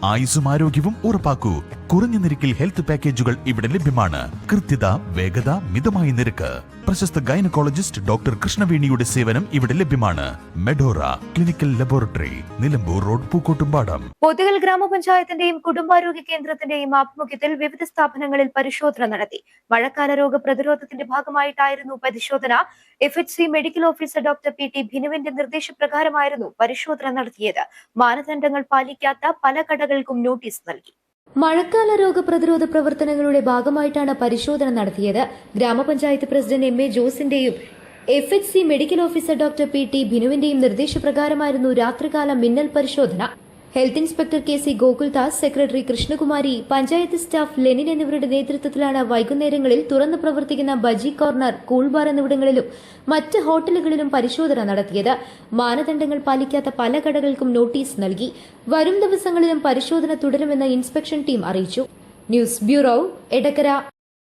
ആയുസ്സും ആരോഗ്യവും ഉറപ്പാക്കൂ. കുറഞ്ഞ നിരക്കിൽ ഹെൽത്ത് പാക്കേജുകൾ ഇവിടെ ലഭ്യമാണ്. കൃത്യത, വേഗത, മിതമായ നിരക്ക്. പ്രശസ്ത ഗൈനക്കോളജിസ്റ്റ് ഡോക്ടർ കൃഷ്ണവേണിയുടെ സേവനം ഇവിടെ ലഭ്യമാണ്. Medora clinical laboratory, Nilambur road, Pookkottumpadam. Pothukal ഗ്രാമപഞ്ചായത്തിന്റെയും കുടുംബാരോഗ്യ കേന്ദ്രത്തിന്റെയും ആഭിമുഖ്യത്തിൽ വിവിധ സ്ഥാപനങ്ങളിൽ പരിശോധന നടത്തി. മഴക്കാല രോഗ പ്രതിരോധത്തിന്റെ ഭാഗമായിട്ടായിരുന്നു പരിശോധന. FHC medical officer doctor PT ഭിനുവിന്റെ നിർദ്ദേശപ്രകാരമായിരുന്നു പരിശോധന നടത്തിയത്. മാനദണ്ഡങ്ങൾ പാലിക്കാത്ത പല കടകൾക്കും നോട്ടീസ് നൽകി. മഴക്കാല രോഗപ്രതിരോധ പ്രവർത്തനങ്ങളുടെ ഭാഗമായിട്ടാണ് പരിശോധന നടത്തിയത്. ഗ്രാമപഞ്ചായത്ത് president MA ജോസിന്റെയും FHC medical officer doctor PT ഭിനുവിന്റെയും നിർദ്ദേശപ്രകാരമായിരുന്നു രാത്രികാല മിന്നൽ പരിശോധന. Health inspector KC Gokuldas, secretary Krishnakumari, panchayat staff Lenin എന്നിവരുടെ നേതൃത്വത്തിലാണ് വൈകുന്നേരങ്ങളിൽ തുറന്നു പ്രവർത്തിക്കുന്ന ബജി കോർണർ, കൂൾ ബാർ എന്നിവിടങ്ങളിലും മറ്റ് ഹോട്ടലുകളിലും പരിശോധന നടത്തിയത്. മാനദണ്ഡങ്ങൾ പാലിക്കാത്ത പല കടകൾക്കും നോട്ടീസ് നൽകി. വരും ദിവസങ്ങളിലും പരിശോധന തുടരുമെന്ന് ഇൻസ്പെക്ഷൻ ടീം അറിയിച്ചു. News bureau, Edakkara.